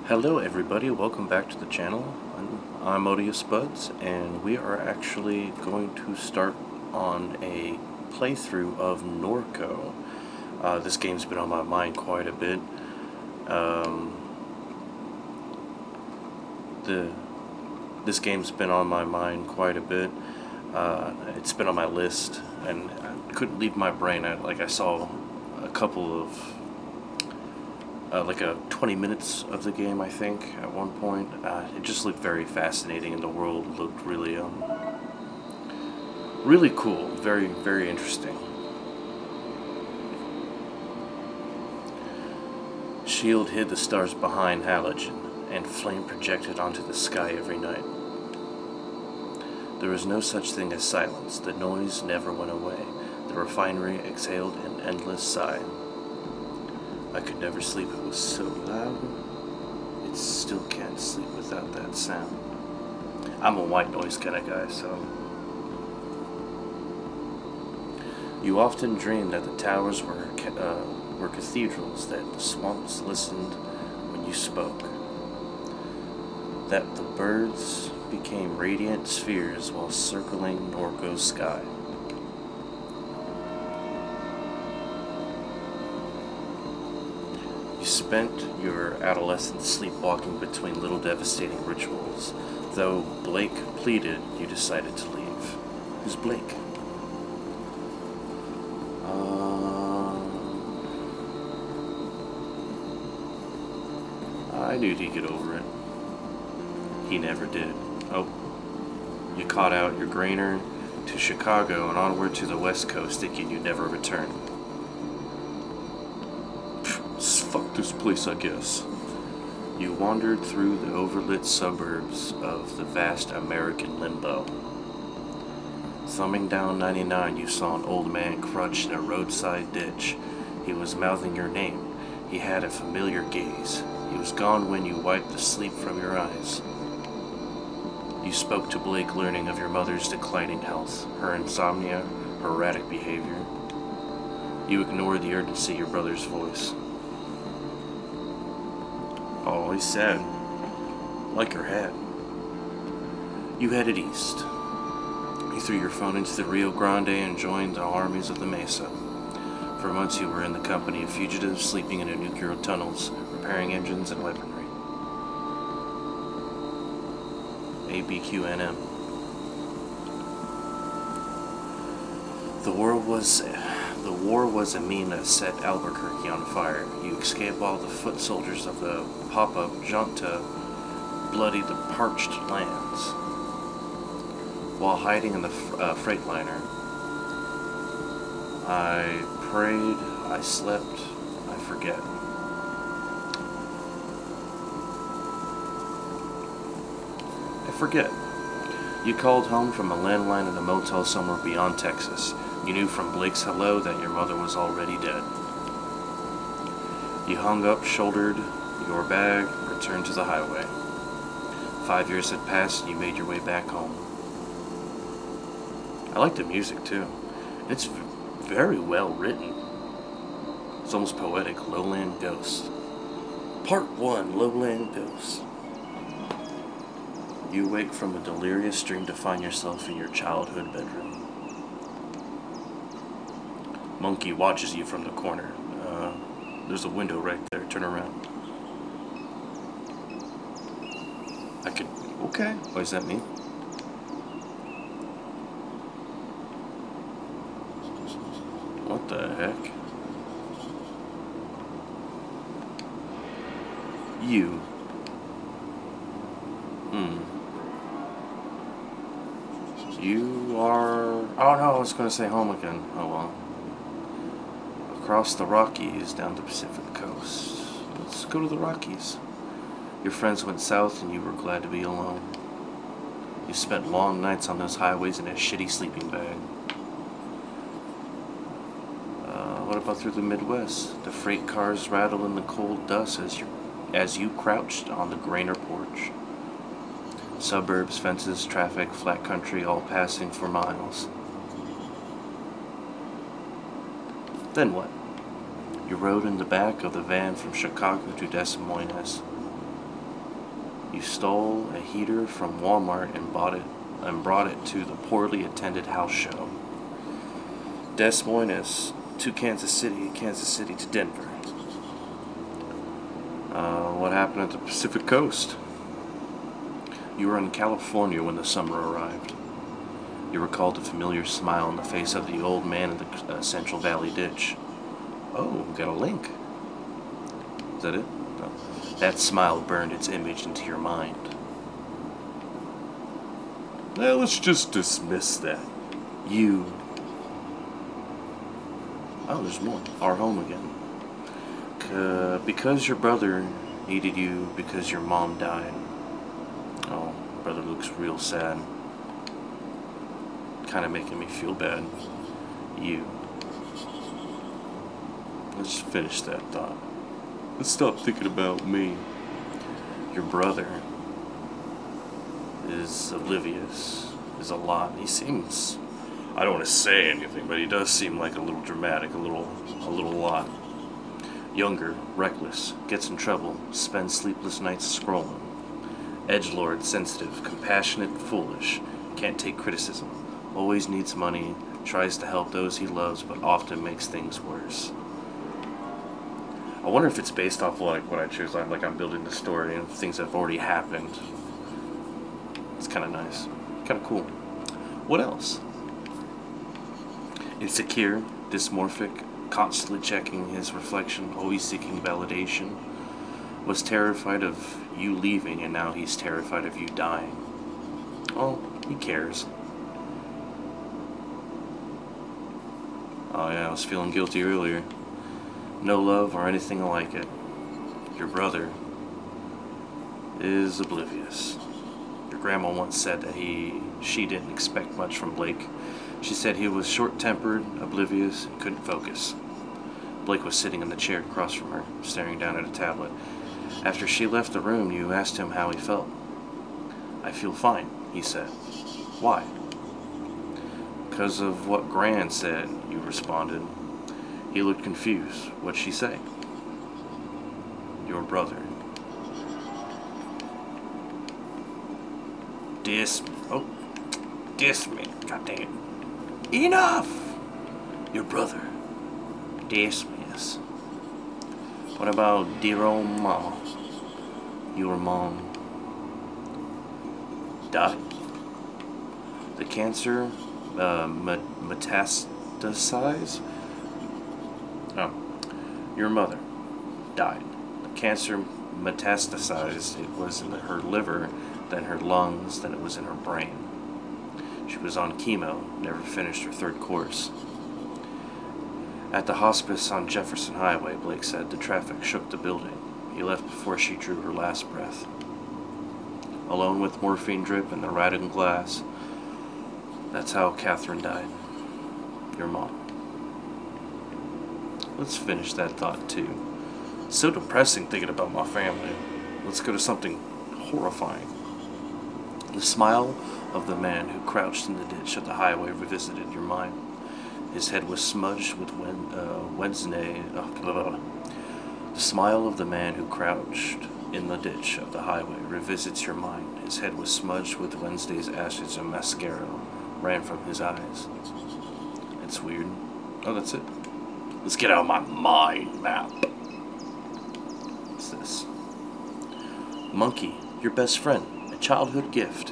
Hello everybody, welcome back to the channel. I'm Odious Spuds, and we are actually going to start on a playthrough of Norco. This game's been on my mind quite a bit. This game's been on my mind quite a bit. It's been on my list, and I couldn't leave my brain. I saw a couple of like 20 minutes of the game, I think, at one point. It just looked very fascinating, and the world looked really cool, very, very interesting. Shield hid the stars behind halogen, and flame projected onto the sky every night. There was no such thing as silence. The noise never went away. The refinery exhaled an endless sigh. I could never sleep, it was so loud. It still can't sleep without that sound. I'm a white noise kind of guy, so. You often dreamed that the towers were cathedrals, that the swamps listened when you spoke, that the birds became radiant spheres while circling Norco's sky. You spent your adolescence sleepwalking between little devastating rituals. Though Blake pleaded, you decided to leave. Who's Blake? I knew he'd get over it. He never did. Oh, you caught out your grainer to Chicago and onward to the West Coast, thinking you'd never return. Fuck this place, I guess. You wandered through the overlit suburbs of the vast American limbo. Thumbing down 99, you saw an old man crouched in a roadside ditch. He was mouthing your name. He had a familiar gaze. He was gone when you wiped the sleep from your eyes. You spoke to Blake, learning of your mother's declining health, her insomnia, her erratic behavior. You ignored the urgency of your brother's voice. Oh, he's sad. Like your hat. You headed east. You threw your phone into the Rio Grande and joined the armies of the Mesa. For months you were in the company of fugitives, sleeping in nuclear tunnels, repairing engines and weaponry. ABQNM. The war was a mean that set Albuquerque on fire. You escaped while the foot soldiers of the pop-up Junta bloodied the parched lands. While hiding in the Freightliner, I prayed, I slept, I forget. You called home from a landline in a motel somewhere beyond Texas. You knew from Blake's hello that your mother was already dead. You hung up, shouldered your bag, returned to the highway. 5 years had passed and you made your way back home. I like the music too. It's very well written. It's almost poetic. Lowland Ghost. Part 1, Lowland Ghost. You wake from a delirious dream to find yourself in your childhood bedroom. Monkey watches you from the corner. There's a window right there. Turn around. Okay. What does that mean? What the heck? You. You are... Oh no, I was going to say home again. Oh well. Across the Rockies, down the Pacific coast. Let's go to the Rockies. Your friends went south and you were glad to be alone. You spent long nights on those highways in a shitty sleeping bag. What about through the Midwest? The freight cars rattle in the cold dust as you crouched on the grainer porch. Suburbs, fences, traffic, flat country, all passing for miles. Then what? You rode in the back of the van from Chicago to Des Moines. You stole a heater from Walmart and brought it to the poorly attended house show. Des Moines to Kansas City to Denver. What happened at the Pacific Coast? You were in California when the summer arrived. You recalled a familiar smile on the face of the old man in the Central Valley ditch. Oh, we got a link. Is that it? No. That smile burned its image into your mind. Well, let's just dismiss that. You. Oh, there's more. Our home again. Because your brother needed you because your mom died. Oh, brother looks real sad. Kind of making me feel bad. You. Let's finish that thought. Let's stop thinking about me. Your brother is oblivious, is a lot. He seems, I don't want to say anything, but he does seem like a little dramatic, a little lot. Younger, reckless, gets in trouble, spends sleepless nights scrolling. Edgelord, sensitive, compassionate, foolish, can't take criticism, always needs money, tries to help those he loves, but often makes things worse. I wonder if it's based off like what I choose. Like I'm building the story and things that have already happened. It's kind of nice, kind of cool. What else? Insecure, dysmorphic, constantly checking his reflection, always seeking validation. Was terrified of you leaving, and now he's terrified of you dying. Oh, he cares. Oh yeah, I was feeling guilty earlier. No love or anything like it. Your brother is oblivious. Your grandma once said that she didn't expect much from Blake. She said he was short-tempered, oblivious, and couldn't focus. Blake was sitting in the chair across from her, staring down at a tablet. After she left the room, you asked him how he felt. I feel fine, he said. Why? Because of what Gran said, you responded. He looked confused. What'd she say? Your brother. Diss me. God dang it. Enough! Your brother. Diss me. What about dear old mama? Your mom died. The cancer metastasized. Oh, your mother died. The cancer metastasized. It was in her liver, then her lungs, then it was in her brain. She was on chemo, never finished her third course. At the hospice on Jefferson Highway, Blake said, the traffic shook the building. He left before she drew her last breath. Alone with morphine drip and the rotting glass. That's how Catherine died. Your mom. Let's finish that thought too. So depressing thinking about my family. Let's go to something horrifying. The smile of the man who crouched in the ditch of the highway revisited your mind. His head was smudged with Wednesday. The smile of the man who crouched in the ditch of the highway revisits your mind. His head was smudged with Wednesday's ashes and mascara ran from his eyes. It's weird. Oh, that's it. Let's get out of my mind map. What's this? Monkey, your best friend, a childhood gift.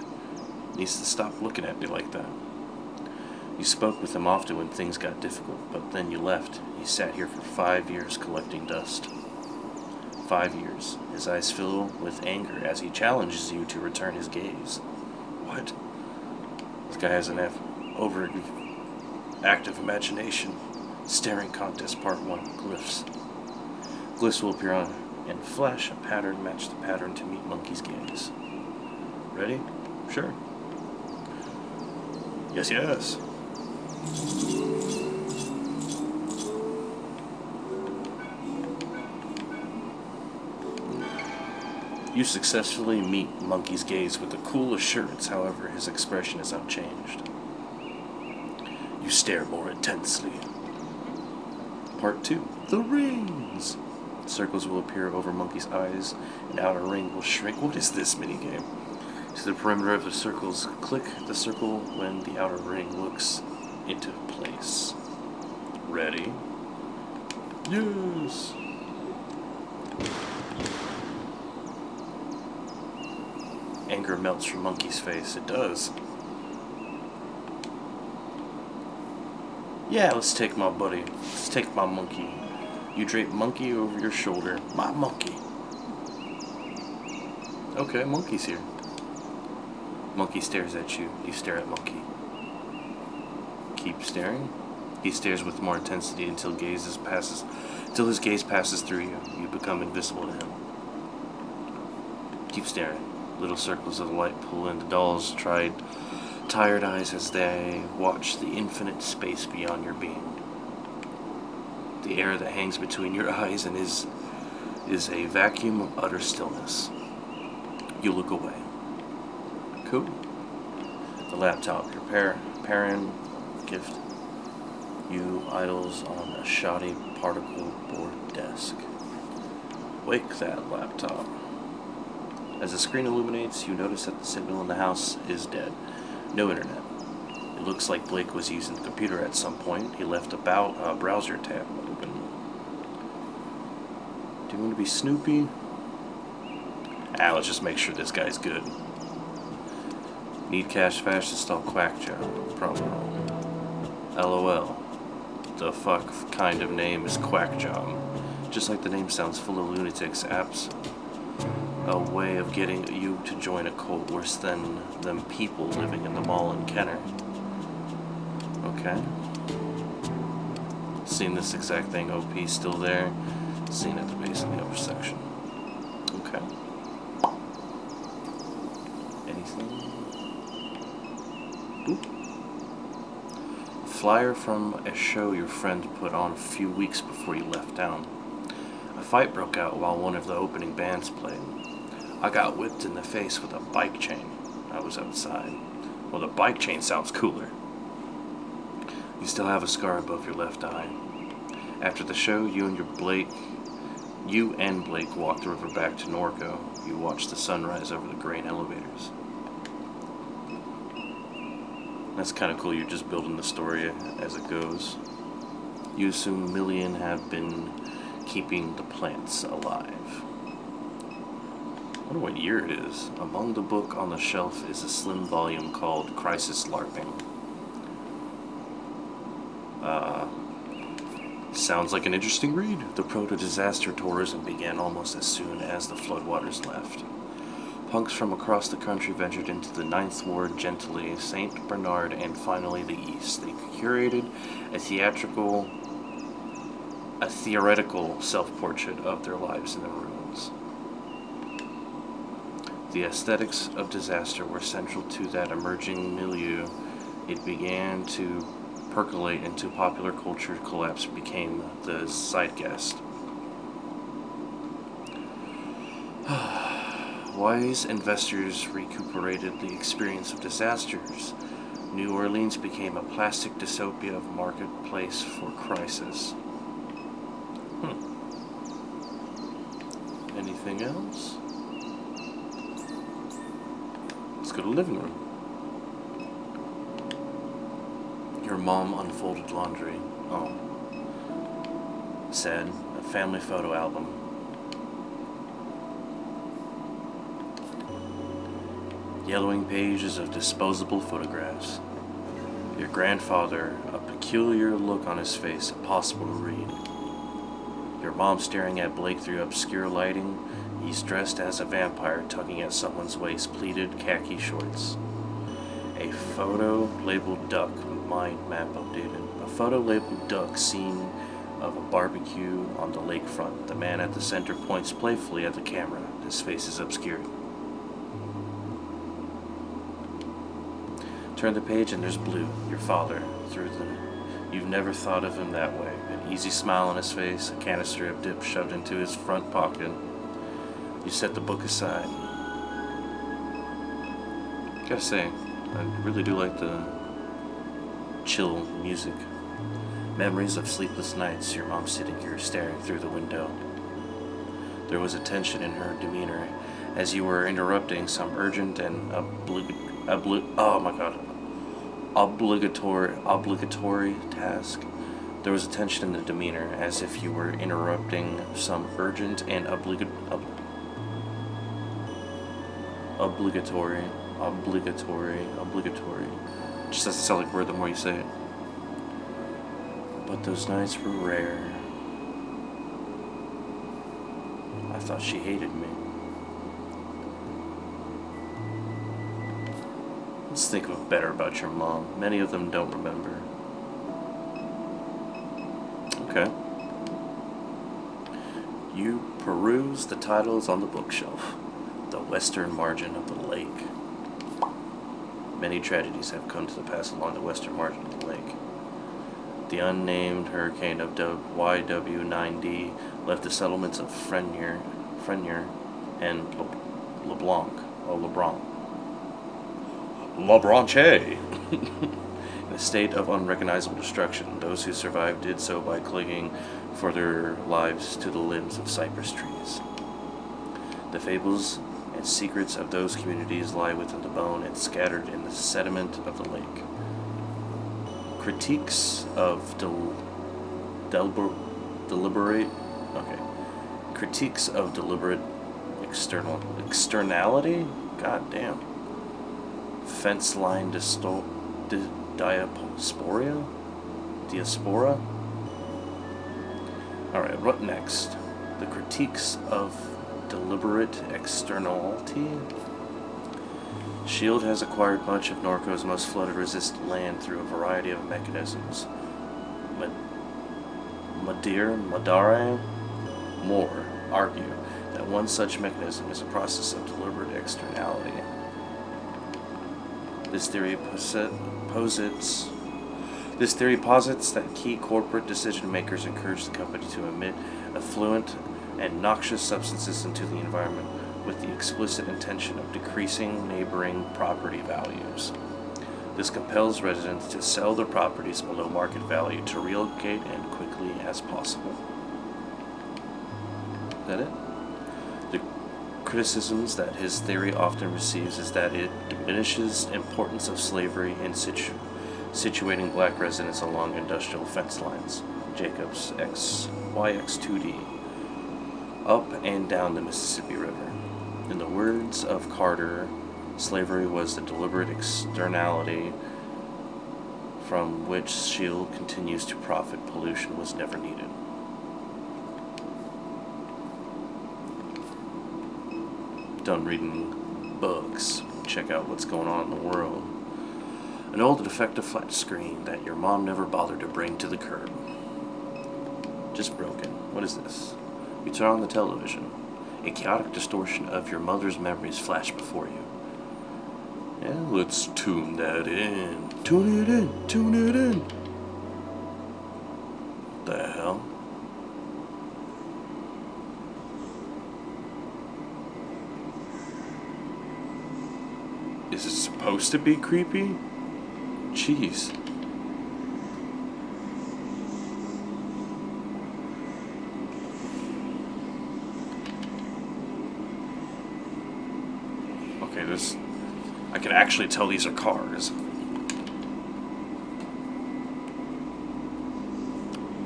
Needs to stop looking at me like that. You spoke with him often when things got difficult, but then you left. He sat here for 5 years collecting dust. 5 years. His eyes fill with anger as he challenges you to return his gaze. What? This guy has an overactive imagination. Staring Contest Part 1, Glyphs. Glyphs will appear on and flash a pattern, match the pattern to meet Monkey's gaze. Ready? Sure. Yes. You successfully meet Monkey's gaze with a cool assurance, however, his expression is unchanged. You stare more intensely. Part 2. The Rings. Circles will appear over Monkey's eyes, and outer ring will shrink. What is this minigame? To the perimeter of the circles, click the circle when the outer ring looks into place. Ready? Yes! Anger melts from Monkey's face. It does. Yeah, let's take my buddy. Let's take my monkey. You drape Monkey over your shoulder. My monkey. Okay, Monkey's here. Monkey stares at you. You stare at Monkey. Keep staring. He stares with more intensity until his gaze passes through you. You become invisible to him. Keep staring. Little circles of light pull into Doll's tired eyes as they watch the infinite space beyond your being. The air that hangs between your eyes and is a vacuum of utter stillness. You look away. Cool. The laptop, your parent gift. You idles on a shoddy particle board desk. Wake that laptop. As the screen illuminates, you notice that the signal in the house is dead. No internet. It looks like Blake was using the computer at some point. He left a browser tab open. Do you want to be Snoopy? Let's just make sure this guy's good. Need cash fast to install Quackjob. Problem. LOL. The fuck kind of name is Quackjob? Just like the name sounds full of lunatics. Apps. A way of getting you to join a cult worse than them people living in the mall in Kenner. Okay. Seen this exact thing. OP still there. Seen at the base of the upper section. Okay. Anything? Oop. Flyer from a show your friend put on a few weeks before you left town. A fight broke out while one of the opening bands played. I got whipped in the face with a bike chain. I was outside. Well, the bike chain sounds cooler. You still have a scar above your left eye. After the show, you and Blake walked the river back to Norco. You watched the sunrise over the grain elevators. That's kind of cool. You're just building the story as it goes. You assume Million have been keeping the plants alive. I wonder what year it is. Among the book on the shelf is a slim volume called Crisis LARPing. Sounds like an interesting read. The proto-disaster tourism began almost as soon as the floodwaters left. Punks from across the country ventured into the 9th Ward, Gentilly, St. Bernard, and finally the East. They curated a theoretical self-portrait of their lives in the ruins. The aesthetics of disaster were central to that emerging milieu. It began to percolate into popular culture. Collapse became the zeitgeist. Wise investors recuperated the experience of disasters. New Orleans became a plastic dystopia of marketplace for crisis. Anything else? Let's go to the living room. Your mom unfolded laundry. Oh. Sad. A family photo album. Yellowing pages of disposable photographs. Your grandfather, a peculiar look on his face, impossible to read. Your mom staring at Blake through obscure lighting. He's dressed as a vampire, tugging at someone's waist, pleated khaki shorts. A photo labeled duck, mind map updated. A photo labeled duck, scene of a barbecue on the lakefront. The man at the center points playfully at the camera. His face is obscured. Turn the page and there's Blue, your father, through them. You've never thought of him that way. An easy smile on his face, a canister of dip shoved into his front pocket. You set the book aside. Gotta say, I really do like the chill music. Memories of sleepless nights, your mom sitting here staring through the window. There was a tension in her demeanor as you were interrupting some urgent and obligatory task. There was a tension in the demeanor as if you were interrupting some urgent and obligatory. It just doesn't sound like a word the more you say it. But those nights were rare. I thought she hated me. Let's think of better about your mom. Many of them don't remember. Okay. You peruse the titles on the bookshelf. The western margin of the lake. Many tragedies have come to pass along the western margin of the lake. The unnamed hurricane of YW9D left the settlements of Frenier and LeBranche in a state of unrecognizable destruction. Those who survived did so by clinging for their lives to the limbs of cypress trees. The fables and secrets of those communities lie within the bone and scattered in the sediment of the lake. Critiques of deliberate externality? God damn. Fence line diaspora? Alright, what next? The critiques of deliberate externality? SHIELD has acquired much of Norco's most flood-resistant land through a variety of mechanisms. Madare more argue that one such mechanism is a process of deliberate externality. This theory posits that key corporate decision makers encourage the company to emit effluent and noxious substances into the environment with the explicit intention of decreasing neighboring property values. This compels residents to sell their properties below market value to relocate as quickly as possible. Is that it? The criticisms that his theory often receives is that it diminishes the importance of slavery in situating black residents along industrial fence lines, Jacobs YX2D, up and down the Mississippi River. In the words of Carter, slavery was the deliberate externality from which SHIELD continues to profit. Pollution was never needed. Done reading books. Check out what's going on in the world. An old defective flat screen that your mom never bothered to bring to the curb. Just broken. What is this? You turn on the television. A chaotic distortion of your mother's memories flash before you. Yeah, let's tune that in. Tune it in. Tune it in. What the hell? Is it supposed to be creepy? Jeez. Okay, I can actually tell these are cars.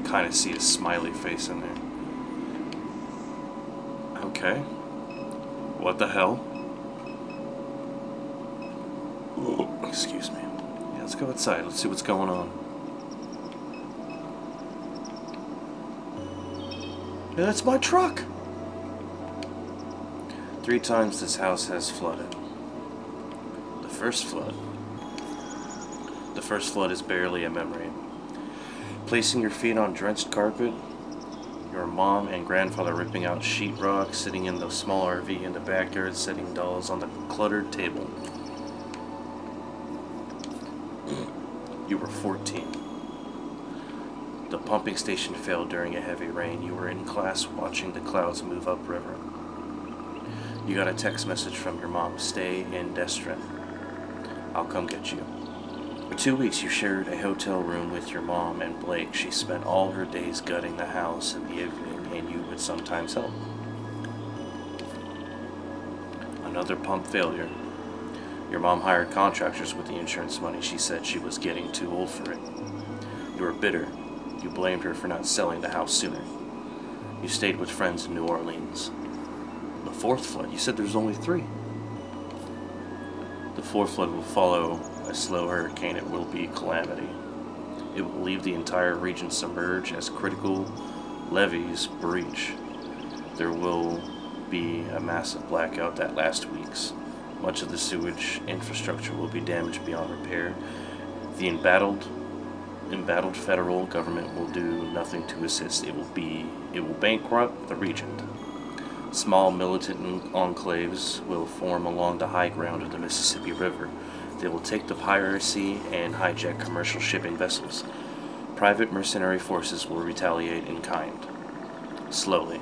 Kind of see a smiley face in there. Okay. What the hell? Oh, excuse me. Yeah, let's go outside. Let's see what's going on. Yeah, that's my truck! 3 times this house has flooded. The first flood is barely a memory. Placing your feet on drenched carpet, your mom and grandfather ripping out sheetrock, sitting in the small RV in the backyard, setting dolls on the cluttered table. You were 14. The pumping station failed during a heavy rain. You were in class watching the clouds move upriver. You got a text message from your mom. Stay in Destrin. I'll come get you. For 2 weeks you shared a hotel room with your mom and Blake. She spent all her days gutting the house in the evening and you would sometimes help. another pump failure. Your mom hired contractors with the insurance money. She said she was getting too old for it. You were bitter. You blamed her for not selling the house sooner. You stayed with friends in New Orleans. The fourth flood, you said there's only 3. The fourth flood will follow a slow hurricane. It will be calamity. It will leave the entire region submerged as critical levees breach. There will be a massive blackout that lasts weeks. Much of the sewage infrastructure will be damaged beyond repair. The embattled federal government will do nothing to assist. It will bankrupt the region. Small militant enclaves will form along the high ground of the Mississippi River. They will take the piracy and hijack commercial shipping vessels. Private mercenary forces will retaliate in kind. Slowly.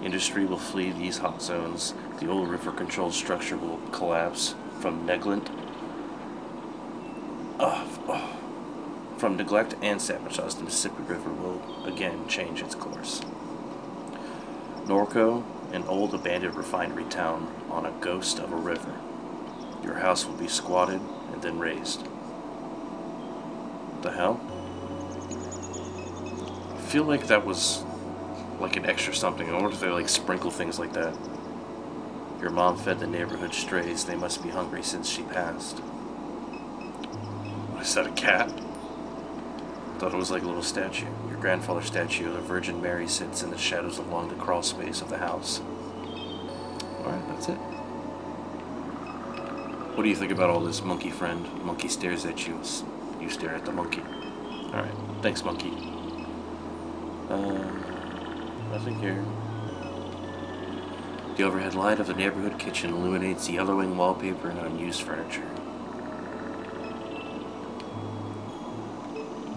Industry will flee these hot zones. The old river control structure will collapse from neglect and sabotage. The Mississippi River will again change its course. Norco, an old abandoned refinery town on a ghost of a river. Your house will be squatted and then raised. What the hell? I feel like that was like an extra something. I wonder if they sprinkle things like that. Your mom fed the neighborhood strays. They must be hungry since she passed. What is that, a cat? Thought it was like a little statue. Your grandfather's statue of the Virgin Mary sits in the shadows along the crawl space of the house. Alright, that's it. What do you think about all this, monkey friend? Monkey stares at you. You stare at the monkey. Alright, thanks, monkey. Nothing here. The overhead light of the neighborhood kitchen illuminates yellowing wallpaper and unused furniture.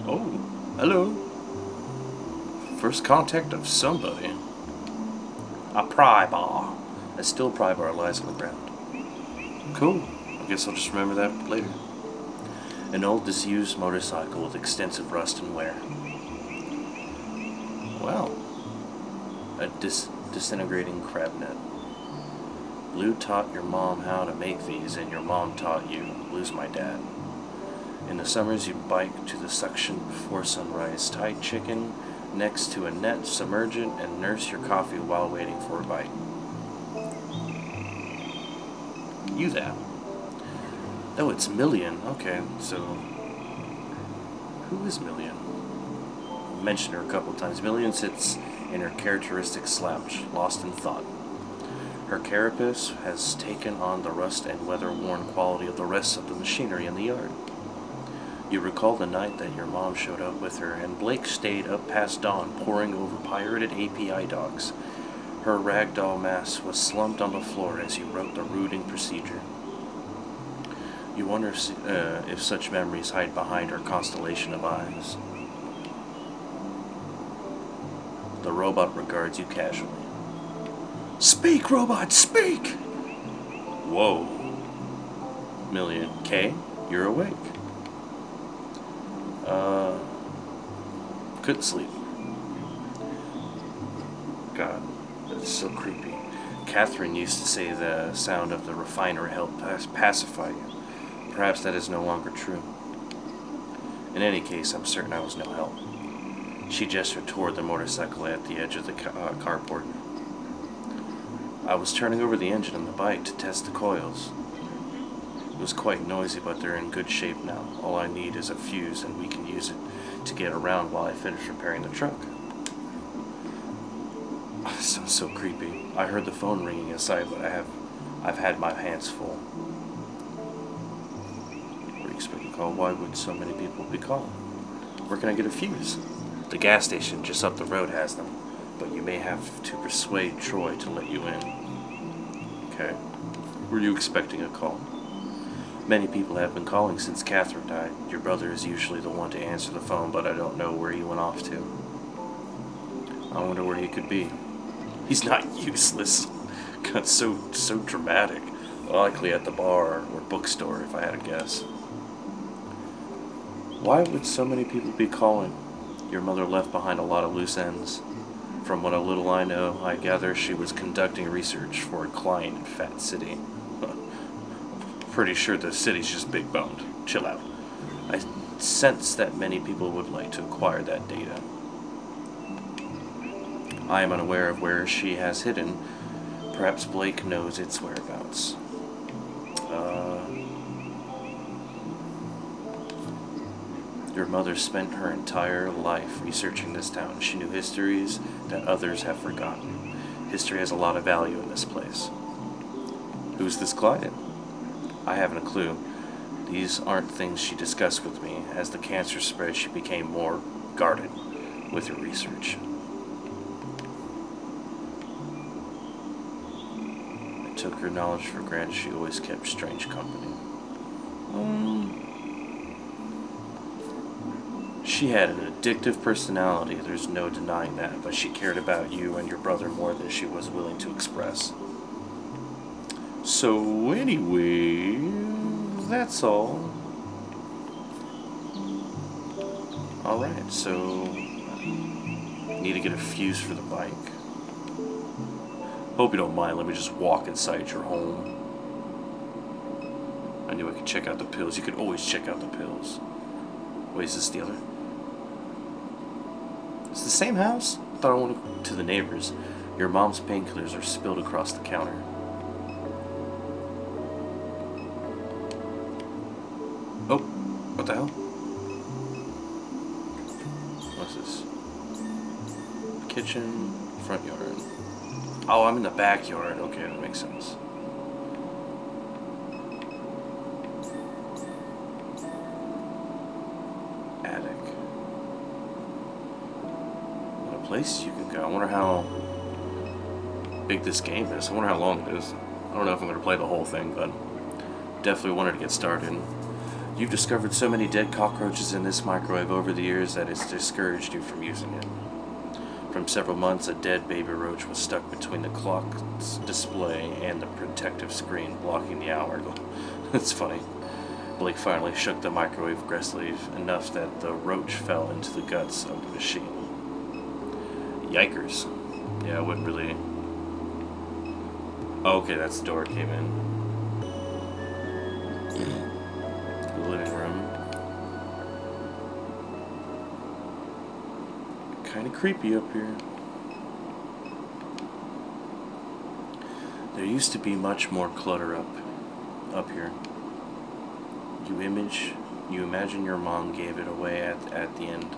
Oh, hello. First contact of somebody. A pry bar. A steel pry bar lies on the ground. Cool. I guess I'll just remember that later. An old disused motorcycle with extensive rust and wear. Well, a disintegrating crab net. Lou taught your mom how to make these, and your mom taught you. Lou's my dad. In the summers, you bike to the suction before sunrise, tie chicken next to a net, submerge it, and nurse your coffee while waiting for a bite. You that. Oh, it's Million. Okay, so who is Million? I mentioned her a couple of times. Million sits in her characteristic slouch, lost in thought. Her carapace has taken on the rust and weather-worn quality of the rest of the machinery in the yard. You recall the night that your mom showed up with her, and Blake stayed up past dawn poring over pirated API docs. Her ragdoll mass was slumped on the floor as you wrote the routing procedure. You wonder if such memories hide behind her constellation of eyes. The robot regards you casually. Speak, robot, speak! Whoa. Million. K, you're awake. Couldn't sleep. God, that's so creepy. Catherine used to say the sound of the refiner helped pacify you. Perhaps that is no longer true. In any case, I'm certain I was no help. She gestured toward the motorcycle at the edge of the carport. I was turning over the engine on the bike to test the coils. It was quite noisy, but they're in good shape now. All I need is a fuse, and we can use it to get around while I finish repairing the truck. This sounds so creepy. I heard the phone ringing inside, but I've had my hands full. What do you expect to call? Why would so many people be calling? Where can I get a fuse? The gas station just up the road has them, but you may have to persuade Troy to let you in. Okay. Were you expecting a call? Many people have been calling since Catherine died. Your brother is usually the one to answer the phone, but I don't know where he went off to. I wonder where he could be. He's not useless. God, so dramatic. Likely at the bar or bookstore, if I had to guess. Why would so many people be calling? Your mother left behind a lot of loose ends. From what a little I know, I gather she was conducting research for a client in Fat City. Pretty sure the city's just big boned. Chill out. I sense that many people would like to acquire that data. I am unaware of where she has hidden. Perhaps Blake knows its whereabouts. Your mother spent her entire life researching this town. She knew histories that others have forgotten. History has a lot of value in this place. Who's this client? I haven't a clue. These aren't things she discussed with me. As the cancer spread, she became more guarded with her research. I took her knowledge for granted. She always kept strange company. She had an addictive personality, there's no denying that, but she cared about you and your brother more than she was willing to express. So anyway, that's all. Alright, so need to get a fuse for the bike. Hope you don't mind, let me just walk inside your home. I knew I could check out the pills. You could always check out the pills. Wait, is this the other? It's the same house? I thought I went to the neighbors. Your mom's painkillers are spilled across the counter. Oh, what the hell? What's this? Kitchen, front yard. Oh, I'm in the backyard. Okay, that makes sense. Places you can go. I wonder how big this game is. I wonder how long it is. I don't know if I'm going to play the whole thing, but definitely wanted to get started. You've discovered so many dead cockroaches in this microwave over the years that it's discouraged you from using it. From several months, a dead baby roach was stuck between the clock's display and the protective screen blocking the hour. It's funny. Blake finally shook the microwave aggressively enough that the roach fell into the guts of the machine. Yikers. Yeah, I wouldn't really... Oh, okay, that's the door it came in. The living room. Kind of creepy up here. There used to be much more clutter up here. You imagine your mom gave it away at the end.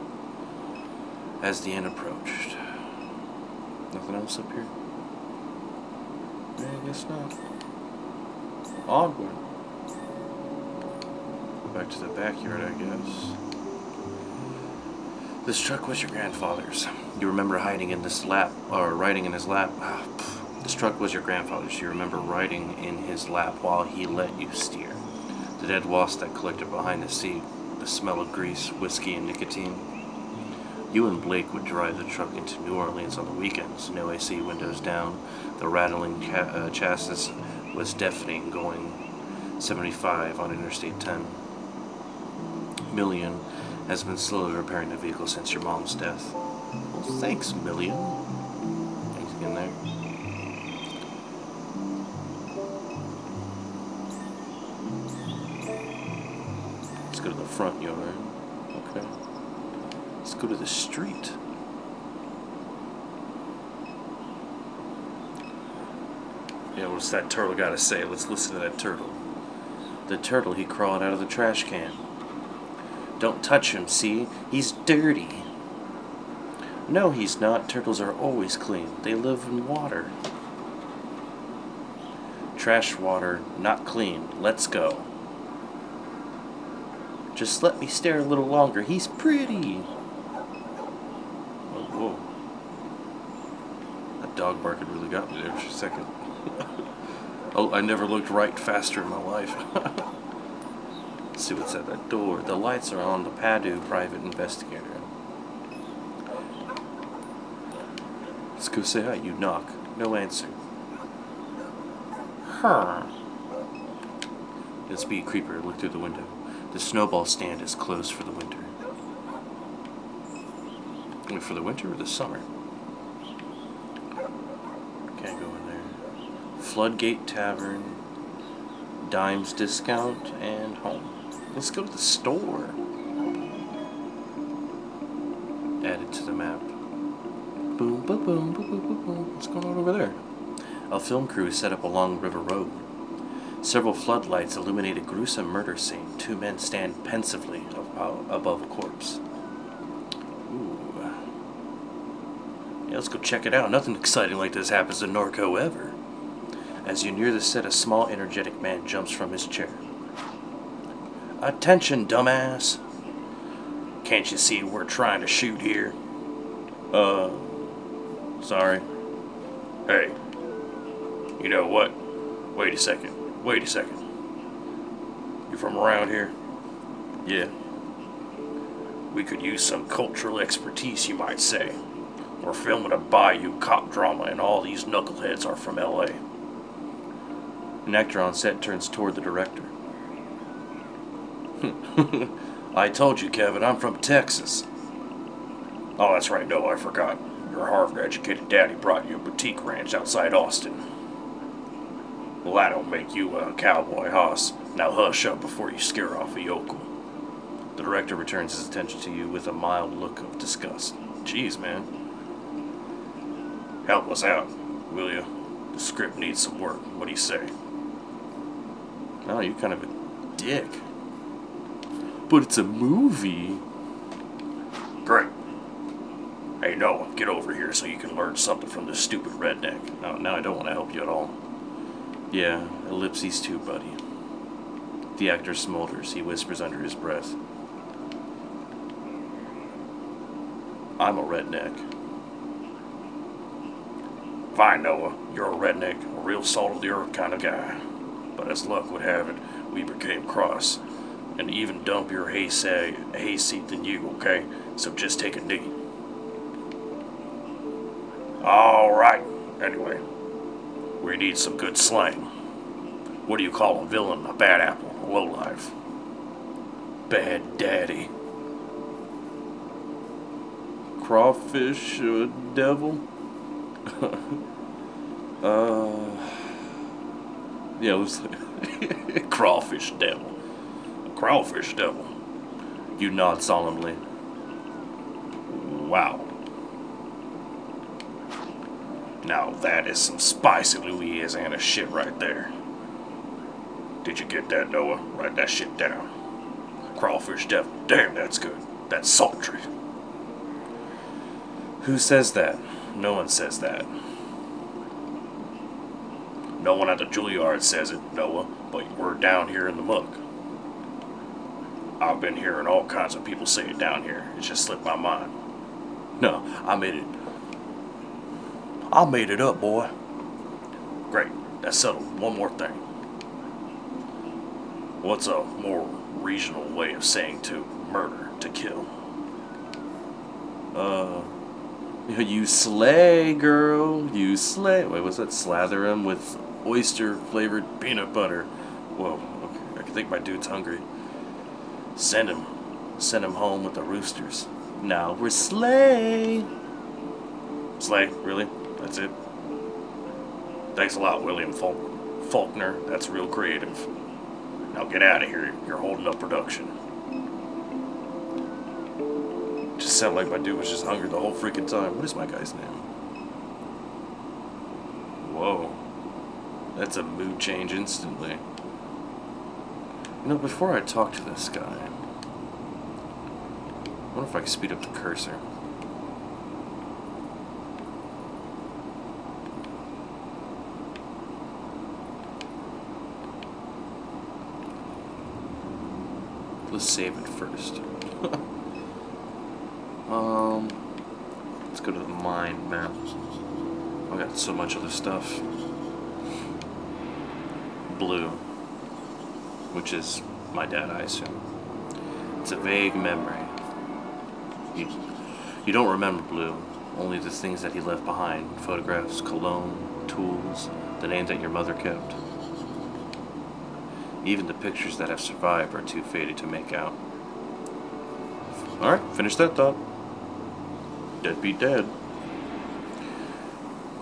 As the end approached. Nothing else up here? Yeah, I guess not. Odd one. Back to the backyard, I guess. This truck was your grandfather's. You remember hiding in this lap, or riding in his lap. This truck was your grandfather's. You remember riding in his lap while he let you steer. The dead wasp that collected behind the seat, the smell of grease, whiskey, and nicotine. You and Blake would drive the truck into New Orleans on the weekends. No AC, windows down. The rattling chassis was deafening, going 75 on Interstate 10. Million has been slowly repairing the vehicle since your mom's death. Well, thanks, Million. Thanks again there. Let's go to the front yard. Okay. Let's go to the street. Yeah, what's that turtle got to say? Let's listen to that turtle. The turtle, he crawled out of the trash can. Don't touch him, see? He's dirty. No, he's not. Turtles are always clean. They live in water. Trash water, not clean. Let's go. Just let me stare a little longer. He's pretty. Whoa. That dog barking really got me there for a second. Oh, I never looked right faster in my life. Let's see what's at that door. The lights are on. The Padu private investigator. Let's go say hi. You knock. No answer. Let's be a creeper. Look through the window. The snowball stand is closed for the winter. Wait, for the winter or the summer? Can't go in there. Floodgate Tavern, Dimes Discount, and home. Let's go to the store. Added to the map. Boom, boom, boom, boom, boom, boom, boom. What's going on over there? A film crew set up along River Road. Several floodlights illuminate a gruesome murder scene. Two men stand pensively above a corpse. Ooh. Yeah, let's go check it out. Nothing exciting like this happens in Norco ever. As you near the set, a small, energetic man jumps from his chair. Attention, dumbass! Can't you see we're trying to shoot here? Sorry. Hey, you know what? Wait a second. You from around here? Yeah. We could use some cultural expertise, you might say. We're filming a bayou cop drama and all these knuckleheads are from L.A. An actor on set turns toward the director. I told you, Kevin, I'm from Texas. Oh, that's right, no, I forgot. Your Harvard-educated daddy brought you a boutique ranch outside Austin. Well, that don't make you a cowboy hoss. Now hush up before you scare off a yokel. The director returns his attention to you with a mild look of disgust. Jeez, man. Help us out, will you? The script needs some work. What do you say? Oh, you're kind of a dick. But it's a movie. Great. Hey, Noah, get over here so you can learn something from this stupid redneck. Now I don't want to help you at all. Yeah, ellipses too, buddy. The actor smolders. He whispers under his breath. I'm a redneck. Fine, Noah. You're a redneck, a real salt-of-the-earth kind of guy. But as luck would have it, we became cross. And even dumpier hayseed than you, okay? So just take a knee. Alright. Anyway, we need some good slang. What do you call a villain, a bad apple, a lowlife? Bad daddy. Crawfish devil? Yeah, it was crawfish devil. Crawfish devil. You nod solemnly. Wow. Now that is some spicy Louisiana shit right there. Did you get that, Noah? Write that shit down. Crawfish devil. Damn, that's good. That's sultry. Who says that? No one says that. No one at the Juilliard says it, Noah, but we're down here in the muck. I've been hearing all kinds of people say it down here. It just slipped my mind. No, I made it up, boy. Great. That's settled. One more thing. What's a more regional way of saying to murder, to kill? You slay, girl. You slay. Wait, what's that? Slather him with oyster-flavored peanut butter. Whoa, okay. I think my dude's hungry. Send him home with the roosters. Now we're slay. Slay, really? That's it? Thanks a lot, William Faulkner. That's real creative. Now get out of here. You're holding up production. Just sounded like my dude was just hungry the whole freaking time. What is my guy's name? Whoa. That's a mood change instantly. You know, before I talk to this guy, I wonder if I can speed up the cursor. Let's save it first. Let's go to the mind map. I got so much other stuff. Blue, which is my dad, I assume. It's a vague memory. You don't remember Blue, only the things that he left behind. Photographs, cologne, tools, the name that your mother kept. Even the pictures that have survived are too faded to make out. Alright, finish that thought. Dead beat dead.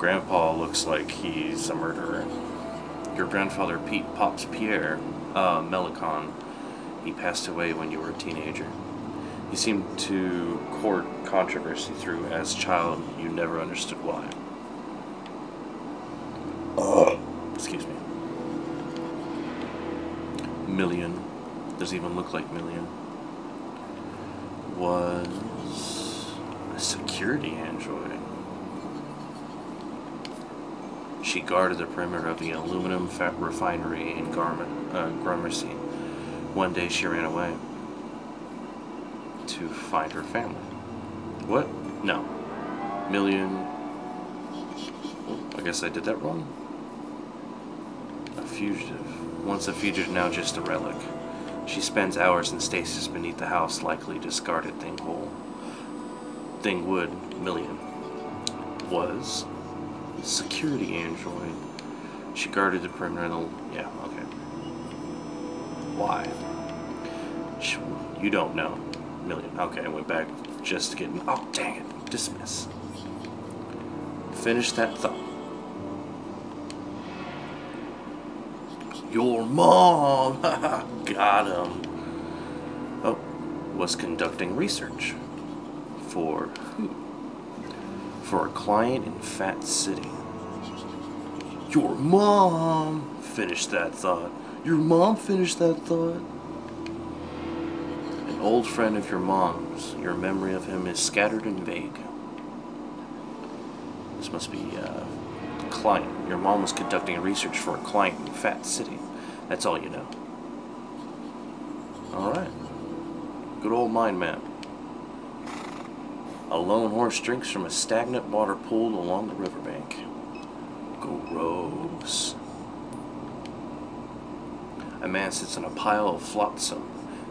Grandpa looks like he's a murderer. Your grandfather Pete Pops Pierre Melicon, he passed away when you were a teenager. He seemed to court controversy through as a child. You never understood why. Excuse me. Million, doesn't even look like Million, was a security android. She guarded the perimeter of the aluminum fat refinery in Gramercy. One day she ran away to find her family. What? No. Million. Oh, I guess I did that wrong. A fugitive. Once a fugitive, now just a relic. She spends hours in stasis beneath the house, likely discarded Thingwood. Million was security android. She guarded the perimeter. Yeah, okay. Why? You don't know. Million. Okay, I went back just to get. Oh, dang it. Dismiss. Finish that thought. Your mom! Got him. Oh, was conducting research. For who? For a client in Fat City. Your mom! Finish that thought. Your mom finished that thought. An old friend of your mom's. Your memory of him is scattered and vague. This must be a client. Your mom was conducting research for a client in Fat City. That's all you know. Alright. Good old mind map. A lone horse drinks from a stagnant water pool along the riverbank. Gross. A man sits on a pile of flotsam,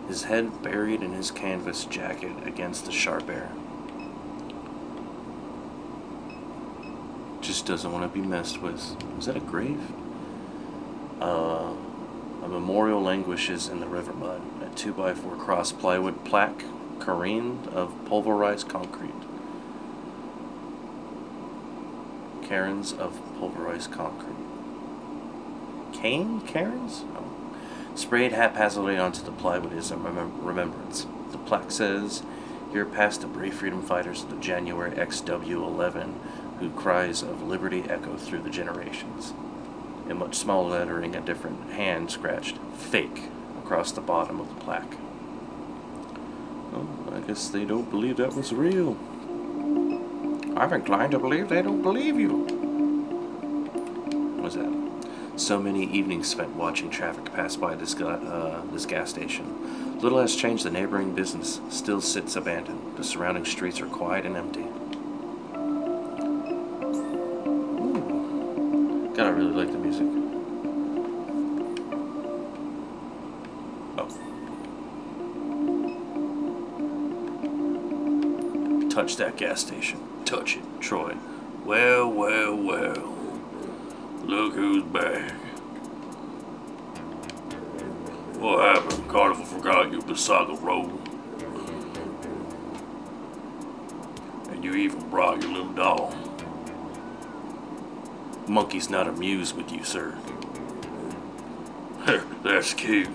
his head buried in his canvas jacket against the sharp air. Just doesn't want to be messed with. Is that a grave? A memorial languishes in the river mud. A 2x4 cross plywood plaque careened of pulverized concrete. Cairns of pulverized concrete. Cairns? Oh. Sprayed haphazardly onto the plywood is a remembrance. The plaque says, "Here passed the brave freedom fighters of the January XW11, whose cries of liberty echo through the generations." In much smaller lettering, a different hand scratched "fake" across the bottom of the plaque. Oh, I guess they don't believe that was real. I'm inclined to believe they don't believe you. What's that? So many evenings spent watching traffic pass by this gas station. Little has changed. The neighboring business still sits abandoned. The surrounding streets are quiet and empty. Ooh. God, I really like the music. Oh. Touch that gas station. Touch it, Troy. Well, well, well. Look who's back. What happened? Carnival forgot your Besaga roll. And you even brought your little dog. Monkey's not amused with you, sir. That's cute.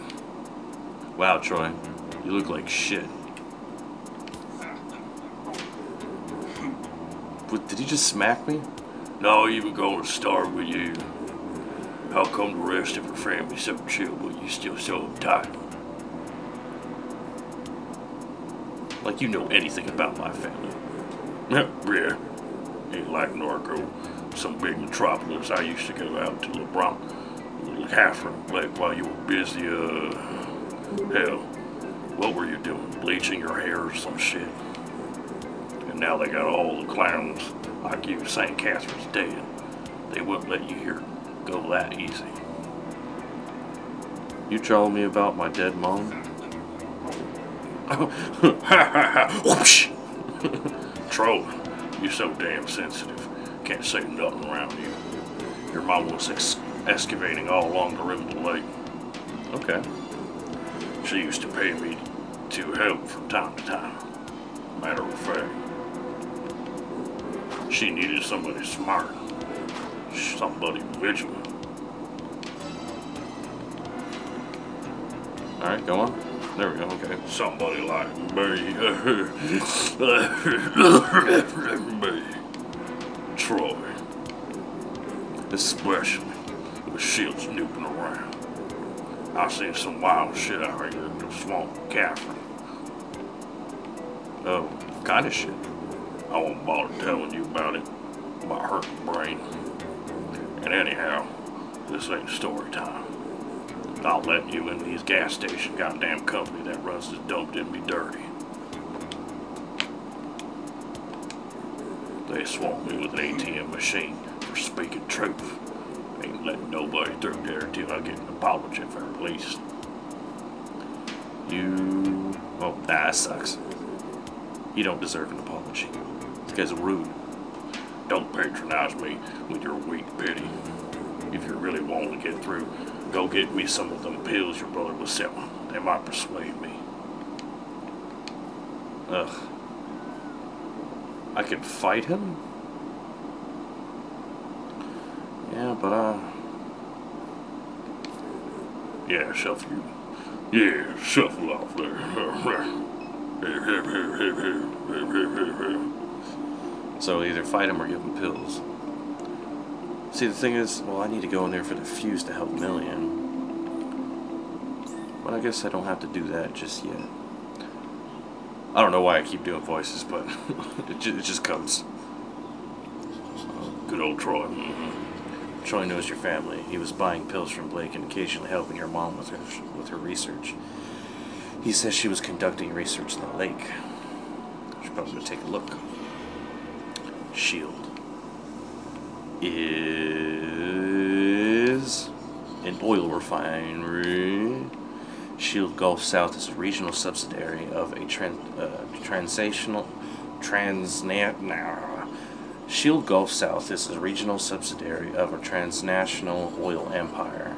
Wow, Troy. You look like shit. What, did he just smack me? Not even gonna start with you. How come the rest of your family's so chill, but you still so uptight? Like you know anything about my family. Yeah, ain't like Norco, some big metropolis. I used to go out to LeBron, little Catherine, like while you were busy, hell, what were you doing? Bleaching your hair or some shit? And now they got all the clowns like you. St. Catherine's dead. They wouldn't let you here go that easy. You telling me about my dead mom? Whoosh! Trolling. You're so damn sensitive. Can't say nothing around you. Your mom was excavating all along the river to the lake. Okay. She used to pay me to help from time to time. Matter of fact, she needed somebody smart. Somebody vigilant. Alright, go on. There we go, okay. Somebody like me. Me. Troy. Especially with shields snooping around. I seen some wild shit out here in the swamp of Catherine. Oh, kind of shit. I won't bother telling you about it. About hurting brain. And anyhow, this ain't story time. I'll let you in these gas station goddamn company that runs this dope didn't be dirty. They swamped me with an ATM machine for speaking truth. Ain't letting nobody through there till I get an apology for at least. Oh, that sucks. You don't deserve an apology. This guy's rude. Don't patronize me with your weak pity. If you really want to get through, go get me some of them pills your brother was selling. They might persuade me. Ugh. I could fight him? Yeah, but Yeah, shuffle you. Yeah, shuffle off there. So either fight him or give him pills. See, the thing is, well, I need to go in there for the fuse to help Million. But I guess I don't have to do that just yet. I don't know why I keep doing voices, but it just comes. Good old Troy. Troy knows your family. He was buying pills from Blake and occasionally helping your mom with her research. He says she was conducting research in the lake. Should probably go take a look. Shield is an oil refinery. Shield Gulf South is a regional subsidiary of a Shield Gulf South is a regional subsidiary of a transnational oil empire.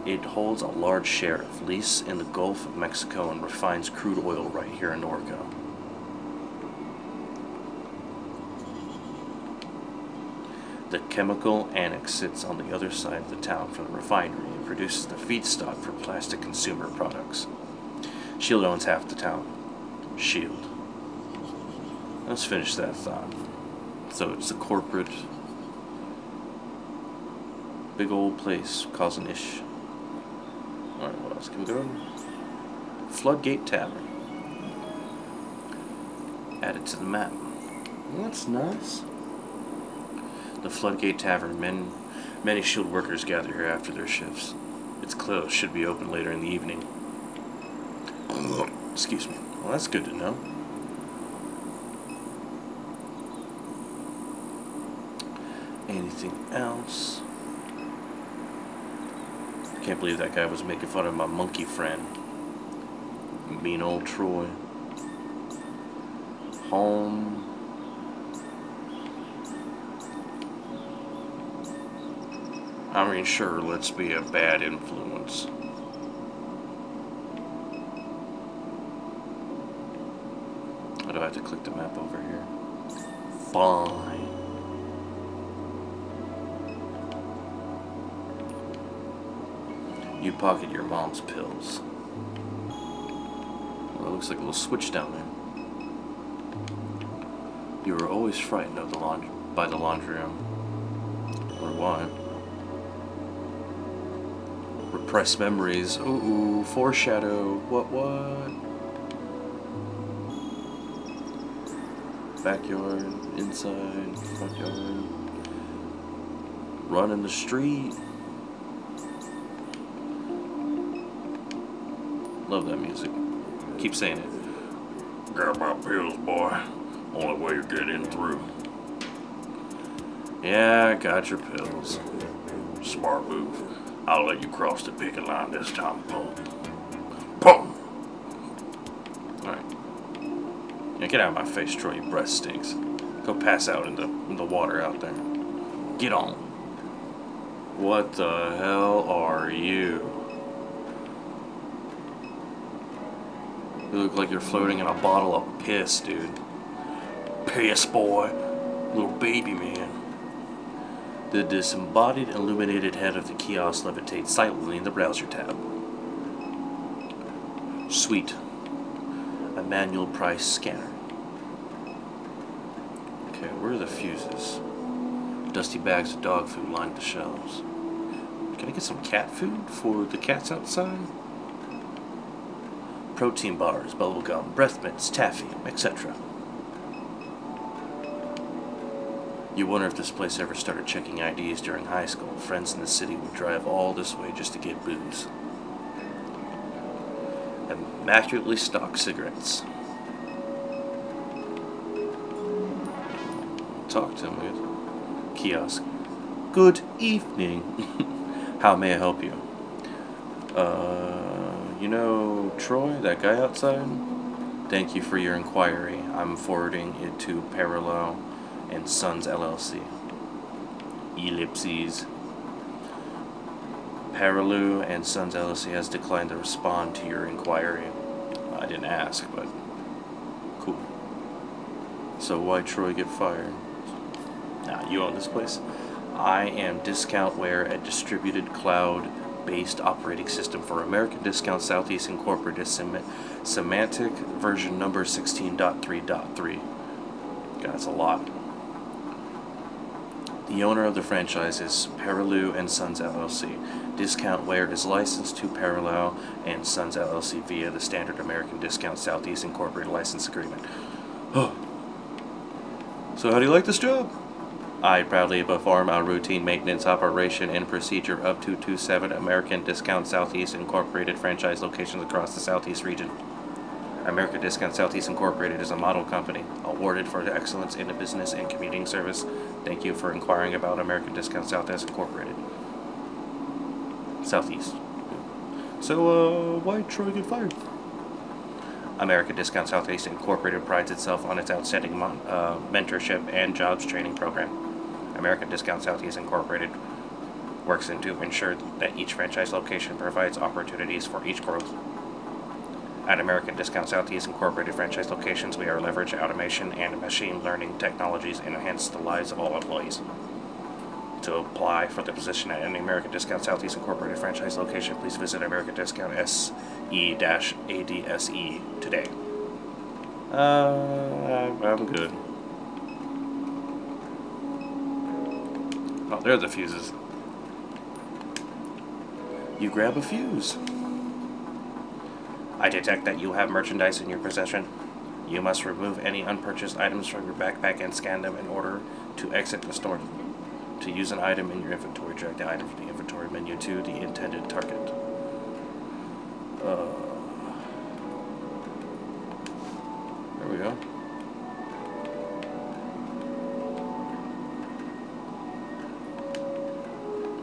It holds a large share of lease in the Gulf of Mexico and refines crude oil right here in Norco. The chemical annex sits on the other side of the town from the refinery and produces the feedstock for plastic consumer products. Shield owns half the town. Shield. Let's finish that thought. So it's a corporate, big old place causing ish. Alright, what else can we go? Floodgate Tavern. Add it to the map. That's nice. The Floodgate Tavern, many shield workers gather here after their shifts. It's closed, should be open later in the evening. Excuse me. Well, that's good to know. Anything else? Can't believe that guy was making fun of my monkey friend. Mean old Troy. Home. I mean, sure, let's be a bad influence. Or do I have to click the map over here? Fine. You pocket your mom's pills. Well, it looks like a little switch down there. You were always frightened of by the laundry room. Or why? Repressed memories. Ooh, foreshadow. What? Backyard, inside, front yard. Run in the street. Love that music. Keep saying it. Grab my pills, boy. Only way you're getting through. Yeah, I got your pills. Smart move. I'll let you cross the picket line this time, punk. Punk! Alright. Yeah, get out of my face, Troy. Your breath stinks. Go pass out in the water out there. Get on. What the hell are you? You look like you're floating in a bottle of piss, dude. Piss, boy. Little baby man. The disembodied illuminated head of the kiosk levitates silently in the browser tab. Suite. A manual price scanner. Okay, where are the fuses? Dusty bags of dog food line the shelves. Can I get some cat food for the cats outside? Protein bars, bubblegum, breath mints, taffy, etc. You wonder if this place ever started checking IDs during high school. Friends in the city would drive all this way just to get booze. Immaculately stocked cigarettes. Talk to him with. Kiosk. Good evening. How may I help you? You know Troy, that guy outside? Thank you for your inquiry. I'm forwarding it to Parallel and Sons LLC. Ellipses. Parallel and Sons LLC has declined to respond to your inquiry. I didn't ask, but cool. So why Troy get fired? Nah, you own this place? I am Discountware, a distributed cloud-based operating system for American Discount Southeast Incorporated, semantic version number 16.3.3. God, that's a lot. The owner of the franchise is Parallel and Sons LLC. Discountware is licensed to Parallel and Sons LLC via the standard American Discount Southeast Incorporated license agreement. So how do you like this job? I proudly perform our routine maintenance operation and procedure of 227 American Discount Southeast Incorporated franchise locations across the Southeast region. American Discount Southeast Incorporated is a model company awarded for excellence in the business and commuting service. Thank you for inquiring about American Discount Southeast Incorporated. Southeast. So, why did Troy get fired? American Discount Southeast Incorporated prides itself on its outstanding mentorship and jobs training program. American Discount Southeast Incorporated works to ensure that each franchise location provides opportunities for each growth. At American Discount Southeast Incorporated franchise locations, we are leveraging automation and machine learning technologies and enhance the lives of all employees. To apply for the position at any American Discount Southeast Incorporated franchise location, please visit American Discount SE-ADSE today. I'm good. Oh, there are the fuses. You grab a fuse. I detect that you have merchandise in your possession. You must remove any unpurchased items from your backpack and scan them in order to exit the store. To use an item in your inventory, drag the item from the inventory menu to the intended target. There we go.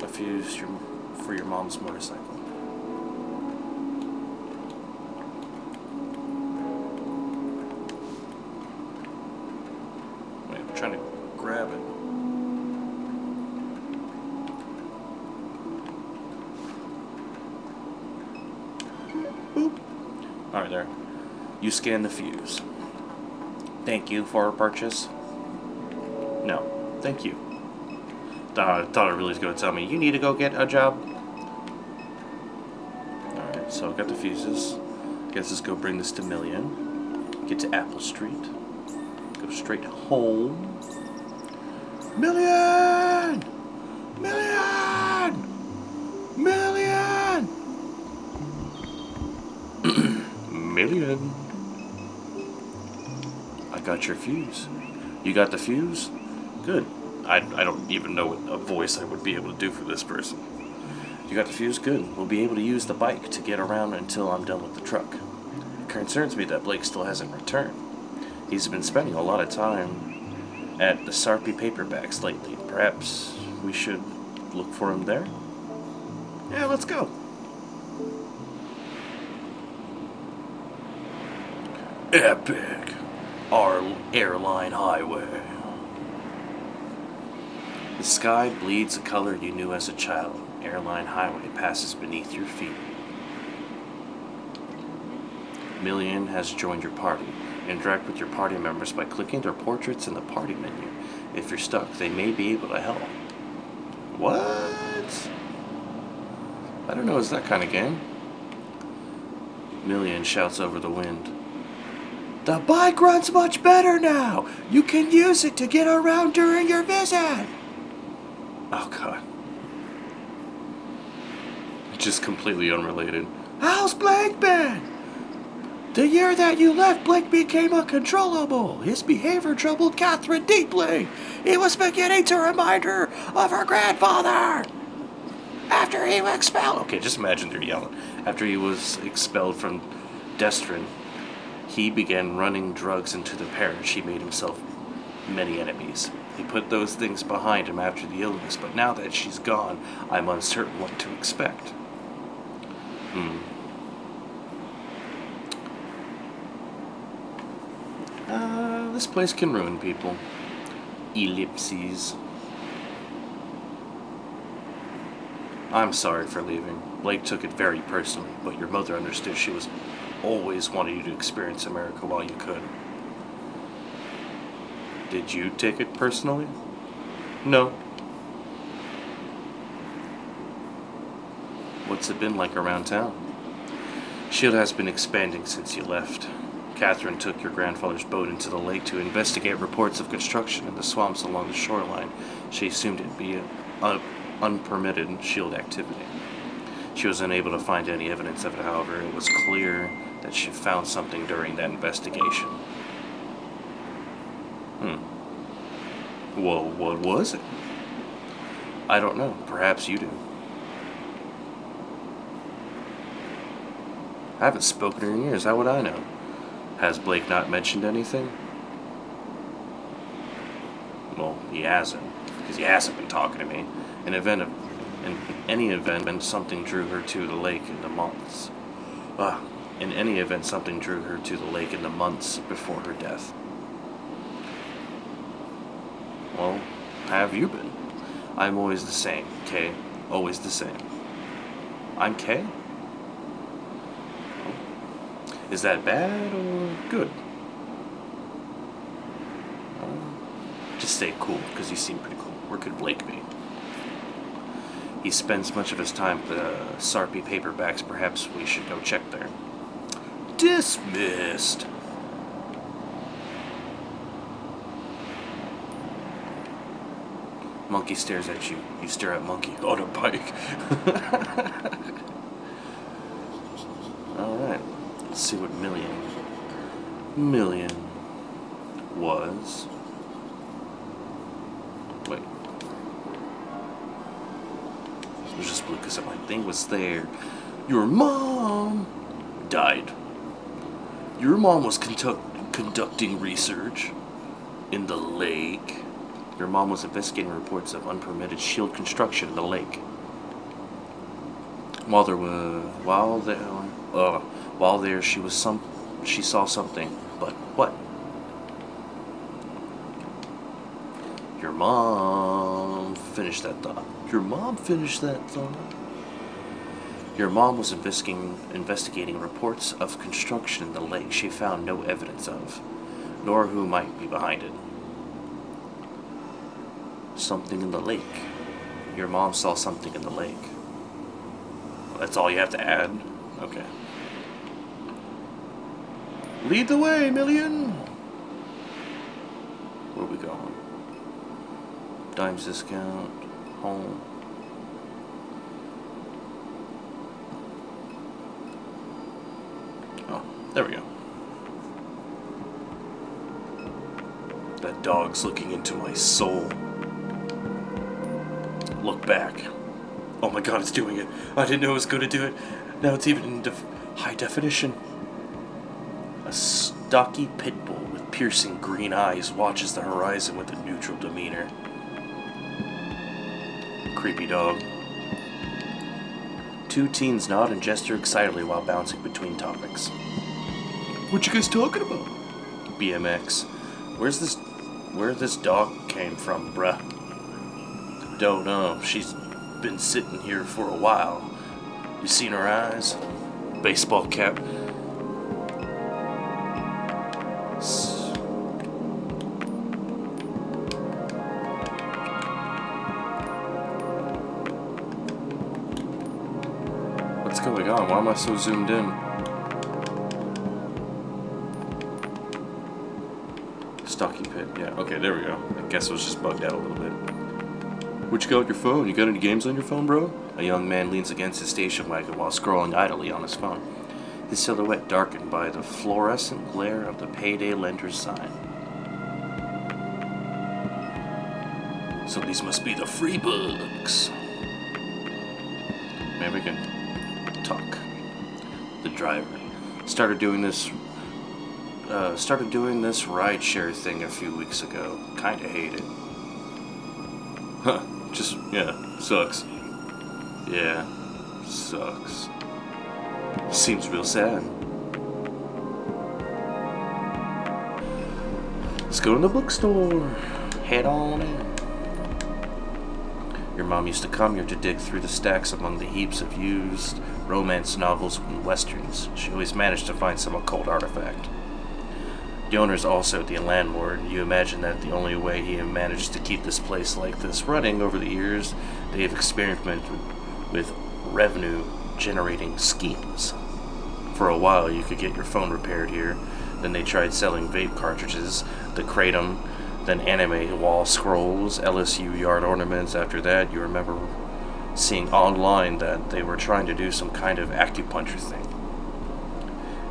A fuse for your mom's motorcycle. Wait, I'm trying to grab it. Boop. Alright, there. You scan the fuse. Thank you for a purchase. No, thank you. I thought it really was going to tell me, you need to go get a job. Alright, so I got the fuses. Guess let's go bring this to Million. Get to Apple Street. Go straight home. Million! Million! Million! Million. I got your fuse. You got the fuse? Good. I don't even know what a voice I would be able to do for this person. You got the fuse? Good. We'll be able to use the bike to get around until I'm done with the truck. It concerns me that Blake still hasn't returned. He's been spending a lot of time at the Sarpy Paperbacks lately. Perhaps we should look for him there? Yeah, let's go. Epic. Our airline highway. The sky bleeds a color you knew as a child. Airline highway passes beneath your feet. Million has joined your party. Interact with your party members by clicking their portraits in the party menu. If you're stuck, they may be able to help. What? I don't know, it's that kind of game. Million shouts over the wind. The bike runs much better now. You can use it to get around during your visit. Oh, God. Just completely unrelated. How's Blake been? The year that you left, Blake became uncontrollable. His behavior troubled Catherine deeply. He was beginning to remind her of her grandfather. After he was expelled... Okay, just imagine they're yelling. After he was expelled from Destrin, he began running drugs into the parish. He made himself many enemies. He put those things behind him after the illness, but now that she's gone, I'm uncertain what to expect. This place can ruin people. Ellipses. I'm sorry for leaving. Blake took it very personally, but your mother understood she was always wanting you to experience America while you could. Did you take it personally? No. What's it been like around town? Shield has been expanding since you left. Catherine took your grandfather's boat into the lake to investigate reports of construction in the swamps along the shoreline. She assumed it'd be an unpermitted Shield activity. She was unable to find any evidence of it, however. It was clear that she found something during that investigation. Well, what was it? I don't know. Perhaps you do. I haven't spoken to her in years. How would I know? Has Blake not mentioned anything? Well, he hasn't, because he hasn't been talking to me. In any event, something drew her to the lake in the months. In any event, something drew her to the lake in the months before her death. Well, how have you been? I'm always the same, Kay. Always the same. I'm Kay? Is that bad or good? Just stay cool, because you seem pretty cool. Where could Blake be? He spends much of his time at the Sarpy paperbacks. Perhaps we should go check there. Dismissed. Monkey stares at you. You stare at monkey on a bike. Alright. Let's see what Million was. Wait. It was just blue because my thing was there. Your mom died. Your mom was conducting research in the lake. Your mom was investigating reports of unpermitted shield construction in the lake. While there, she saw something. But what? Your mom finished that thought. Your mom was investigating reports of construction in the lake she found no evidence of, nor who might be behind it. Something in the lake. Your mom saw something in the lake. Well, that's all you have to add? Okay. Lead the way, Million! Where are we going? Dimes discount. Home. Oh, there we go. That dog's looking into my soul. Look back. Oh my god, it's doing it. I didn't know it was going to do it. Now it's even in high definition. A stocky pit bull with piercing green eyes watches the horizon with a neutral demeanor. Creepy dog. Two teens nod and gesture excitedly while bouncing between topics. What you guys talking about? BMX. Where this dog came from, bruh? Don't know. She's been sitting here for a while. You seen her eyes? Baseball cap. my god, why am I so zoomed in? Stocky pit, yeah, okay, there we go. I guess it was just bugged out a little bit. What you got on your phone? You got any games on your phone, bro? A young man leans against his station wagon while scrolling idly on his phone, his silhouette darkened by the fluorescent glare of the payday lender's sign. So these must be the free books. Maybe we can talk. The driver started doing this rideshare thing a few weeks ago. Kinda hate it. Huh. Just, yeah, sucks. Yeah, sucks. Seems real sad. Let's go to the bookstore. Head on in. Your mom used to come here to dig through the stacks among the heaps of used romance novels and westerns. She always managed to find some occult artifact. The owner's also the landlord. You imagine that the only way he managed to keep this place like this running over the years, they have experimented with revenue-generating schemes. For a while, you could get your phone repaired here. Then they tried selling vape cartridges, the kratom, then anime wall scrolls, LSU yard ornaments. After that, you remember seeing online that they were trying to do some kind of acupuncture thing.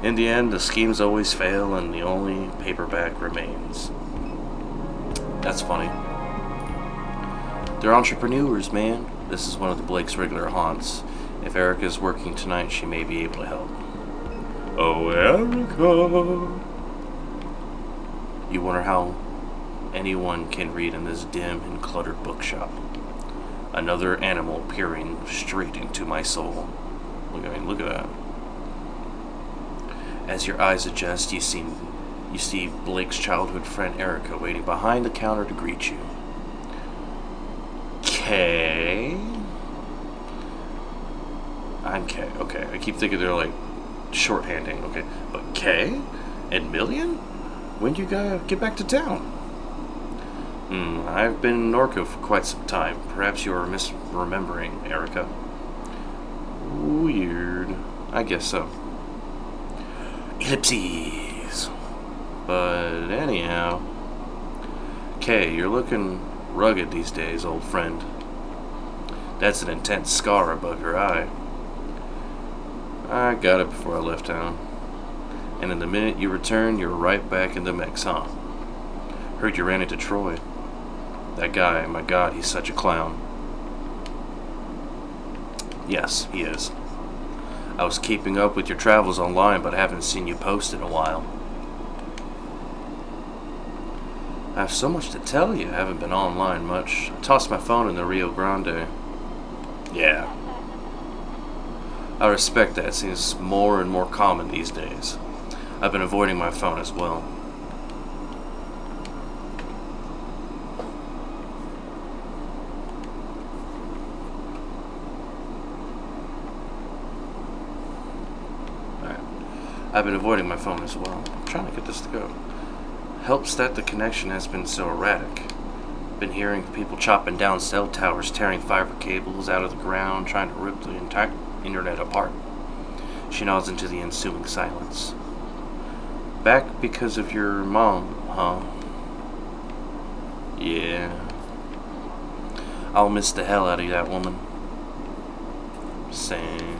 In the end, the schemes always fail and the only paperback remains. That's funny. They're entrepreneurs, man. This is one of the Blake's regular haunts. If Erica's working tonight, she may be able to help. Oh, Erica! You wonder how anyone can read in this dim and cluttered bookshop. Another animal peering straight into my soul. Look at that. As your eyes adjust, you see Blake's childhood friend Erica waiting behind the counter to greet you. Kay? I'm Kay. Okay, I keep thinking they're like shorthanding. Okay, but Kay and Million? When do you get back to town? I've been in Norco for quite some time. Perhaps you are misremembering, Erica. Weird. I guess so. Ellipses. But anyhow, Kay, you're looking rugged these days, old friend. That's an intense scar above your eye. I got it before I left town. And in the minute you return, you're right back in the mix, huh? Heard you ran into Troy. That guy, my god, he's such a clown. Yes, he is. I was keeping up with your travels online, but I haven't seen you post in a while. I have so much to tell you. I haven't been online much. I tossed my phone in the Rio Grande. Yeah. I respect that. It seems more and more common these days. I've been avoiding my phone as well. I've been avoiding my phone as well. I'm trying to get this to go. Helps that the connection has been so erratic. Been hearing people chopping down cell towers, tearing fiber cables out of the ground, trying to rip the entire internet apart. She nods into the ensuing silence. Back because of your mom, huh? Yeah. I'll miss the hell out of that woman. Same.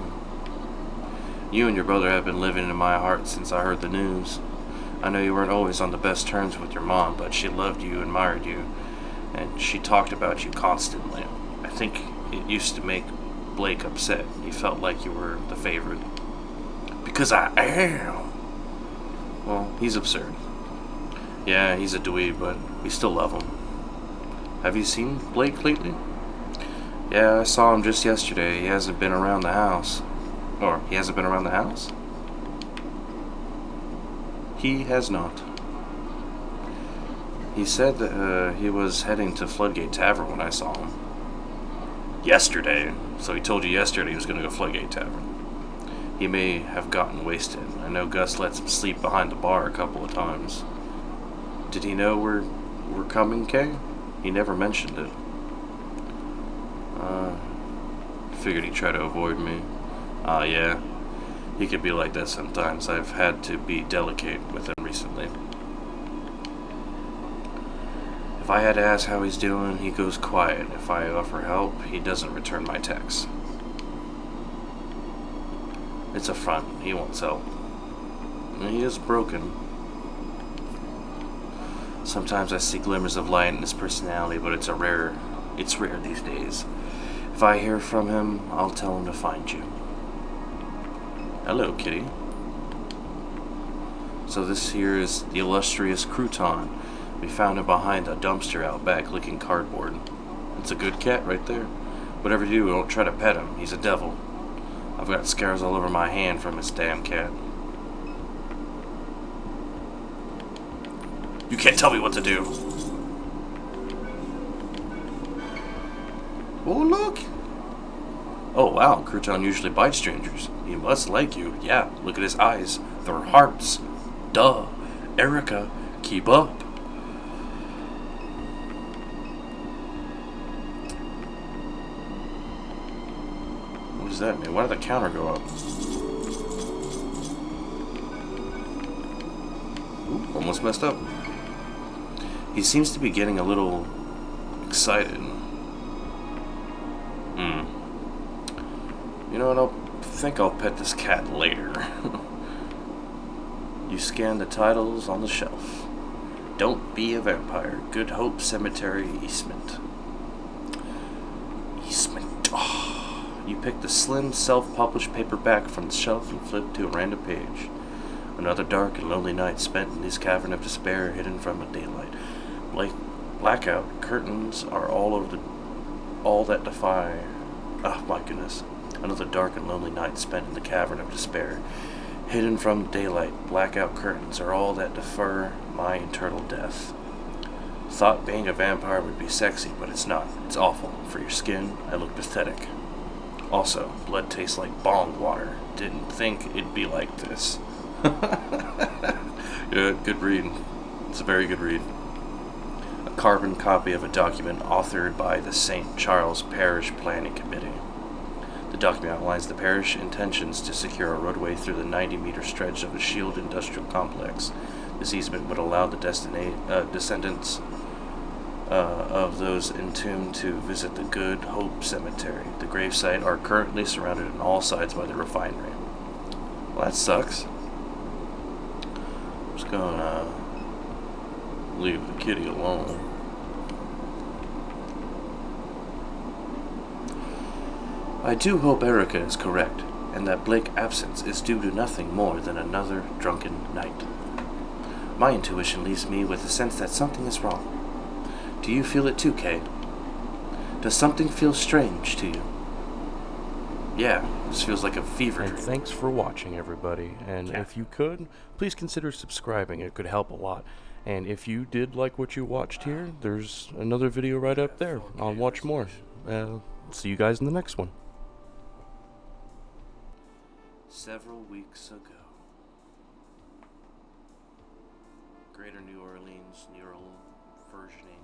You and your brother have been living in my heart since I heard the news. I know you weren't always on the best terms with your mom, but she loved you, admired you, and she talked about you constantly. I think it used to make Blake upset. He felt like you were the favorite. Because I am. Well, he's absurd. Yeah, he's a dweeb, but we still love him. Have you seen Blake lately? Yeah, I saw him just yesterday. He hasn't been around the house. Or, he hasn't been around the house? He has not. He said that he was heading to Floodgate Tavern when I saw him. Yesterday? So he told you yesterday he was going to go Floodgate Tavern. He may have gotten wasted. I know Gus lets him sleep behind the bar a couple of times. Did he know we're coming, Kay? He never mentioned it. Figured he'd try to avoid me. Yeah. He could be like that sometimes. I've had to be delicate with him recently. If I had to ask how he's doing, he goes quiet. If I offer help, he doesn't return my texts. It's a front. He wants help. He is broken. Sometimes I see glimmers of light in his personality, but it's rare these days. If I hear from him, I'll tell him to find you. Hello, kitty. So this here is the illustrious Crouton. We found him behind a dumpster out back licking cardboard. It's a good cat right there. Whatever you do, don't try to pet him. He's a devil. I've got scars all over my hand from his damn cat. You can't tell me what to do. Oh, look. Oh, wow. Crouton usually bites strangers. He must like you. Yeah, look at his eyes. They're hearts. Duh. Erica, keep up. What does that mean? Why did the counter go up? Ooh, almost messed up. He seems to be getting a little excited. You know what? I think I'll pet this cat later. You scan the titles on the shelf. Don't Be a Vampire. Good Hope Cemetery, Eastment. Oh. You pick the slim, self-published paperback from the shelf and flip to a random page. Another dark and lonely night spent in this cavern of despair, hidden from the daylight. Blackout curtains are all that defy. Oh my goodness. Another dark and lonely night spent in the cavern of despair. Hidden from daylight, blackout curtains are all that defer my eternal death. Thought being a vampire would be sexy, but it's not. It's awful. For your skin, I look pathetic. Also, blood tastes like bong water. Didn't think it'd be like this. Yeah, good read. It's a very good read. A carbon copy of a document authored by the St. Charles Parish Planning Committee. The document outlines the parish intentions to secure a roadway through the 90-meter stretch of a shield industrial complex. This easement would allow the descendants of those entombed to visit the Good Hope Cemetery. The gravesite are currently surrounded on all sides by the refinery. Well, that sucks. I'm just gonna leave the kitty alone. I do hope Erica is correct, and that Blake's absence is due to nothing more than another drunken night. My intuition leaves me with the sense that something is wrong. Do you feel it too, Kay? Does something feel strange to you? Yeah, this feels like a fever dream. And thanks for watching, everybody. And if you could, please consider subscribing. It could help a lot. And if you did like what you watched here, there's another video right up there. I'll watch more. See you guys in the next one. Several weeks ago, Greater New Orleans neural versioning